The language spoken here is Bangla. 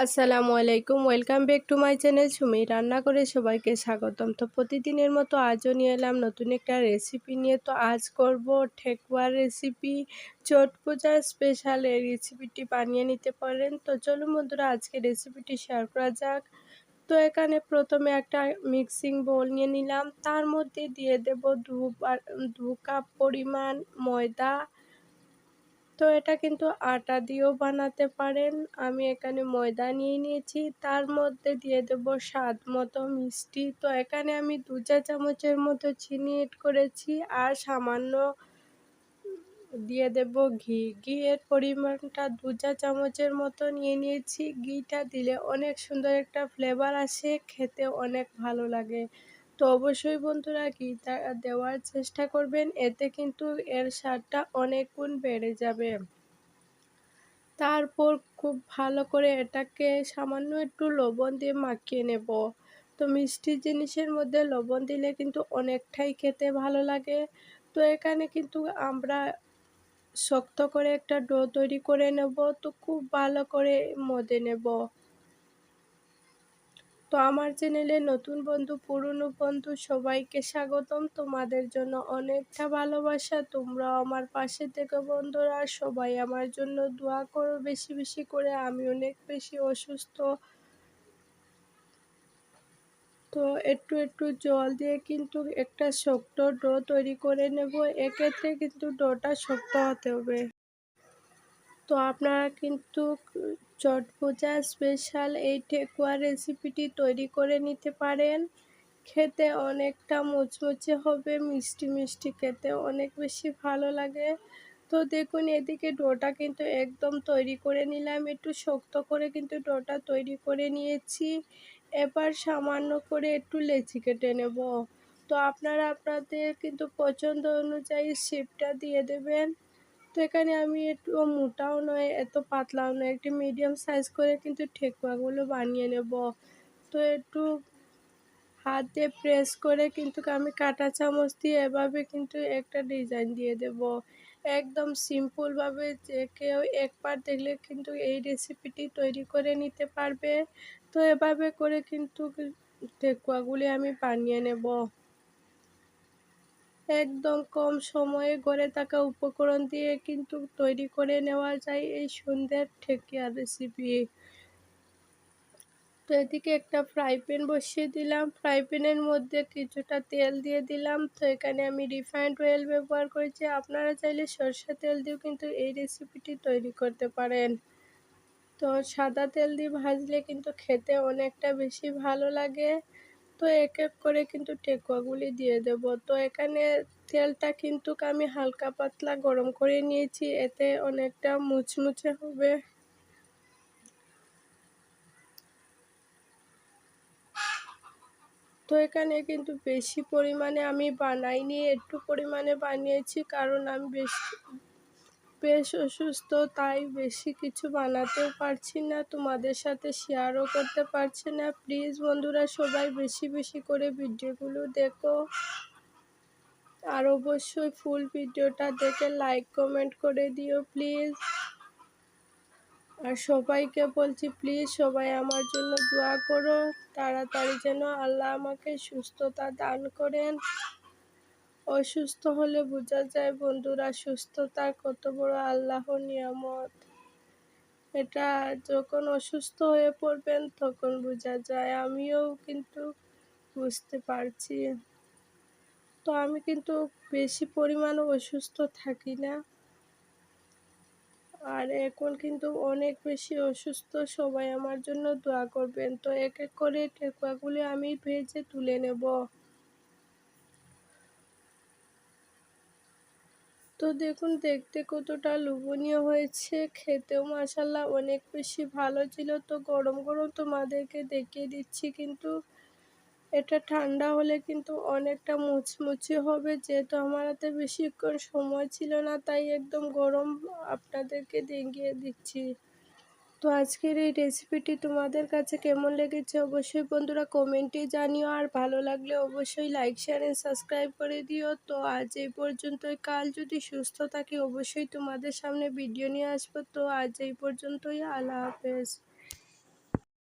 আসসালামু আলাইকুম, welcome back to my channel Sumi রান্না করে সবাইকে স্বাগতম। তো প্রতিদিনের মতো আজও নিয়ে এলাম নতুন একটা রেসিপি নিয়ে। তো আজ করব ঠেকুয়ার রেসিপি। ছট পূজার স্পেশাল এই রেসিপিটি বানিয়ে নিতে পারেন। তো চলুন বন্ধুরা, আজকে রেসিপিটি শেয়ার করা যাক। তো এখানে প্রথমে একটা মিক্সিং বোল নিয়ে নিলাম, তার মধ্যে দিয়ে দেব দু কাপ পরিমাণ ময়দা। তো এটা কিন্তু আটা দিয়েও বানাতে পারেন। আমি এখানে ময়দা নিয়ে নিয়েছি, তার মধ্যে দিয়ে দেব স্বাদ মতো মিষ্টি। তো এখানে আমি 2 চা চামচের মতো চিনি এড করেছি, আর সামান্য দিয়ে দেব ঘি। ঘিয়ের পরিমাণটা 2 চা চামচের মতো নিয়ে নিয়েছি। ঘিটা দিলে অনেক সুন্দর একটা ফ্লেভার আসে, খেতে অনেক ভালো লাগে। তো অবশ্যই বন্ধুরা ঘিটা দেওয়ার চেষ্টা করবেন, এতে কিন্তু এর স্বাদটা অনেক গুণ বেড়ে যাবে। তারপর খুব ভালো করে এটাকে সামান্য একটু লবণ দিয়ে মাখিয়ে নেব। তো মিষ্টি জিনিসের মধ্যে লবণ দিলে কিন্তু অনেকটাই খেতে ভালো লাগে। তো এখানে কিন্তু আমরা শক্ত করে একটা ডো তৈরি করে নেব। তো খুব ভালো করে মথে নেব। তো আমার চ্যানেলে নতুন বন্ধু, পুরনো বন্ধু সবাইকে স্বাগতম। তোমাদের জন্য অনেকটা ভালোবাসা। তোমরাও আমার পাশে থেকে বন্ধুরা, সবাই আমার জন্য দোয়া করো বেশি বেশি করে। আমি অনেক বেশি অসুস্থ। তো একটু একটু জল দিয়ে কিন্তু একটা শক্ত ডো তৈরি করে নেব। এক্ষেত্রে কিন্তু ডোটা শক্ত হতে হবে। তো আপনারা কিন্তু ছট পূজা স্পেশাল এই ঠেকুয়া রেসিপিটি তৈরি করে নিতে পারেন। খেতে অনেকটা মুচমুচে হবে, মিষ্টি মিষ্টি, খেতে অনেক বেশি ভালো লাগে। তো দেখুন, এদিকে ডোটা কিন্তু একদম তৈরি করে নিলাম। একটু শক্ত করে কিন্তু ডোটা তৈরি করে নিয়েছি। এবার সামান্য করে একটু লেচি কেটে নেব। তো আপনারা আপনাদের কিন্তু পছন্দ অনুযায়ী শেপটা দিয়ে দেবেন। তো এখানে আমি একটু মোটাও নয়, এত পাতলাও নয়, একটু মিডিয়াম সাইজ করে কিন্তু ঠেকুয়াগুলো বানিয়ে নেব। তো একটু হাত দিয়ে প্রেস করে কিন্তু আমি কাঁটা চামচ দিয়ে এভাবে কিন্তু একটা ডিজাইন দিয়ে দেব। একদম সিম্পলভাবে যে কেউ একবার দেখলে কিন্তু এই রেসিপিটি তৈরি করে নিতে পারবে। তো এভাবে করে কিন্তু ঠেকুয়াগুলি আমি বানিয়ে নেব। একদম কম সময়ে ঘরে থাকা উপকরণ দিয়ে কিন্তু তৈরি করে নেওয়া যায় এই সুন্দর ঠেকুয়ার রেসিপি। তো এদিকে একটা ফ্রাই প্যান বসিয়ে দিলাম। ফ্রাই প্যানের মধ্যে কিছুটা তেল দিয়ে দিলাম। তো এখানে আমি রিফাইন্ড অয়েল ব্যবহার করেছি। আপনারা চাইলে সরষের তেল দিয়েও কিন্তু এই রেসিপিটি তৈরি করতে পারেন। তো সাদা তেল দিয়ে ভাজলে কিন্তু খেতে অনেকটা বেশি ভালো লাগে। তো এক এক করে কিন্তু ঠেকুয়াগুলি দিয়ে দেব। তো এখানে তেলটা কিন্তু আমি হালকা পাতলা গরম করে নিয়েছি, এতে অনেকটা মুচমুচে হবে। তো এখানে কিন্তু বেশি পরিমাণে আমি বানাইনি, একটু পরিমাণে বানিয়েছি, কারণ আমি বেশ অসুস্থ, তাই বেশি কিছু বানাতেও পারছি না, তোমাদের সাথে শেয়ারও করতে পারছি না। প্লিজ বন্ধুরা, সবাই বেশি বেশি করে ভিডিওগুলো দেখো, আর অবশ্যই ফুল ভিডিওটা দেখে লাইক কমেন্ট করে দিও প্লিজ। আর সবাইকে বলছি, প্লিজ সবাই আমার জন্য দোয়া করো, তাড়াতাড়ি যেন আল্লাহ আমাকে সুস্থতা দান করেন। অসুস্থ হলে বোঝা যায় বন্ধুরা, সুস্থতা কত বড় আল্লাহর নিয়ামত। এটা যখন অসুস্থ হয়ে পড়বেন তখন বোঝা যায়। আমিও কিন্তু বুঝতে পারছি। তো আমি কিন্তু বেশি পরিমাণে অসুস্থ থাকি না, আর এখন কিন্তু অনেক বেশি অসুস্থ। সবাই আমার জন্য দোয়া করবেন। তো এক এক করে ঠেকুয়াগুলি আমি ভেজে তুলে নেব। তো দেখুন, দেখতে কতটা লোভনীয় হয়েছে, খেতেও মাশাআল্লাহ অনেক বেশি ভালো ছিল। তো গরম গরম তোমাদেরকে দেখিয়ে দিচ্ছি, কিন্তু এটা ঠান্ডা হলে কিন্তু অনেকটা মুচমুচে হবে। যেহেতু আমার হাতে বেশিক্ষণ সময় ছিল না, তাই একদম গরম আপনাদেরকে দেখিয়ে দিচ্ছি। তো আজকের এই রেসিপিটি তোমাদের কাছে কেমন লেগেছে অবশ্যই বন্ধুরা কমেন্টে জানিও, আর ভালো লাগলে অবশ্যই লাইক শেয়ার এন্ড সাবস্ক্রাইব করে দিও। তো আজ এই পর্যন্তই, কাল যদি সুস্থ থাকি অবশ্যই তোমাদের সামনে ভিডিও নিয়ে আসবো। তো আজ এই পর্যন্তই, আল্লাহ হাফেজ।